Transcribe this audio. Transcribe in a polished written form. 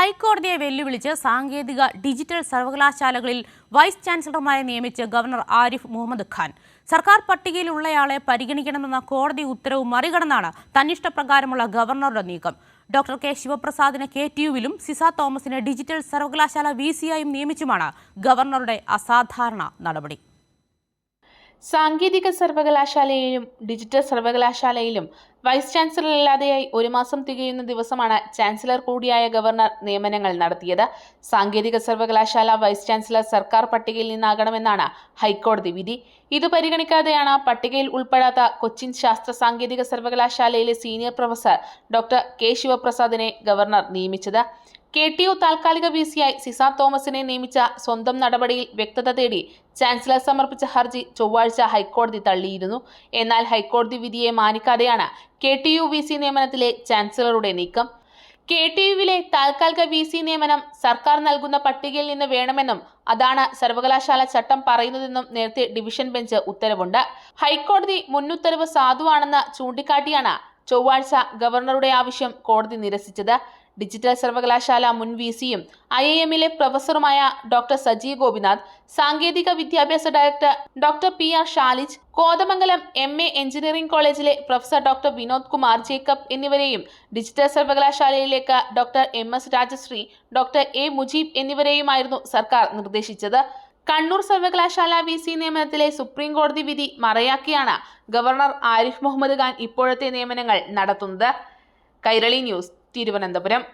ഹൈക്കോടതിയെ വെല്ലുവിളിച്ച് സാങ്കേതിക ഡിജിറ്റൽ സർവകലാശാലകളിൽ വൈസ് ചാൻസലർമാരെ നിയമിച്ച് ഗവർണർ ആരിഫ് മുഹമ്മദ് ഖാൻ. സർക്കാർ പട്ടികയിലുള്ളയാളെ പരിഗണിക്കണമെന്ന കോടതി ഉത്തരവ് മറികടന്നാണ് തന്നിഷ്ടപ്രകാരമുള്ള ഗവർണറുടെ നീക്കം. ഡോക്ടർ കെ ശിവപ്രസാദിനെ KTUവിലും സിസ തോമസിനെ ഡിജിറ്റൽ സർവകലാശാല VC-ആയും നിയമിച്ചുമാണ് ഗവർണറുടെ അസാധാരണ നടപടി. സാങ്കേതിക സർവകലാശാലയിലും ഡിജിറ്റൽ സർവകലാശാലയിലും വൈസ് ചാൻസലർ ഇല്ലാതെയായി 1 മാസം തികയുന്ന ദിവസമാണ് ചാൻസലർ കൂടിയായ ഗവർണർ നിയമനങ്ങൾ നടത്തിയത്. സാങ്കേതിക സർവകലാശാല വൈസ് ചാൻസലർ സർക്കാർ പട്ടികയിൽ നിന്നാകണമെന്നാണ് ഹൈക്കോടതി വിധി. ഇത് പരിഗണിക്കാതെയാണ് പട്ടികയിൽ ഉൾപ്പെടാത്ത കൊച്ചിൻ ശാസ്ത്ര സാങ്കേതിക സർവകലാശാലയിലെ സീനിയർ പ്രൊഫസർ ഡോക്ടർ കെ ശിവപ്രസാദിനെ ഗവർണർ നിയമിച്ചത്. KTU താൽക്കാലിക VC-ആയി സിസ തോമസിനെ നിയമിച്ച സ്വന്തം നടപടിയിൽ വ്യക്തത തേടി ചാൻസലർ സമർപ്പിച്ച ഹർജി ചൊവ്വാഴ്ച ഹൈക്കോടതി തള്ളിയിരുന്നു. എന്നാൽ ഹൈക്കോടതി വിധിയെ മാനിക്കാതെയാണ് KTU VC നിയമനത്തിലെ ചാൻസലറുടെ നീക്കം. KTUവിലെ താൽക്കാലിക VC നിയമനം സർക്കാർ നൽകുന്ന പട്ടികയിൽ നിന്ന് വേണമെന്നും അതാണ് സർവകലാശാല ചട്ടം പറയുന്നതെന്നും നേരത്തെ ഡിവിഷൻ ബെഞ്ച് ഉത്തരവുണ്ട്. ഹൈക്കോടതി മുന്നുത്തരവ് സാധുവാണെന്ന് ചൂണ്ടിക്കാട്ടിയാണ് ചൊവ്വാഴ്ച ഗവർണറുടെ ആവശ്യം കോടതി നിരസിച്ചത്. ഡിജിറ്റൽ സർവകലാശാല മുൻ VC-യും IIM-ലെ പ്രൊഫസറുമായ ഡോക്ടർ സജി ഗോപിനാഥ്, സാങ്കേതിക വിദ്യാഭ്യാസ director doctor PR Shalij, Kothamangalam MA engineering കോളേജിലെ പ്രൊഫസർ ഡോക്ടർ വിനോദ് കുമാർ ജേക്കബ് എന്നിവരെയും ഡിജിറ്റൽ സർവകലാശാലയിലേക്ക് doctor MS Rajasree, doctor A Mujeeb എന്നിവരെയുമായിരുന്നു സർക്കാർ നിർദ്ദേശിച്ചത്. കണ്ണൂർ സർവകലാശാല VC നിയമനത്തിലെ സുപ്രീം കോടതി വിധി മറയാക്കിയാണ് ഗവർണർ ആരിഫ് മുഹമ്മദ് ഖാൻ ഇപ്പോഴത്തെ നിയമനങ്ങൾ നടത്തുന്നത്. കൈരളി ന്യൂസ്, തിരുവനന്തപുരം.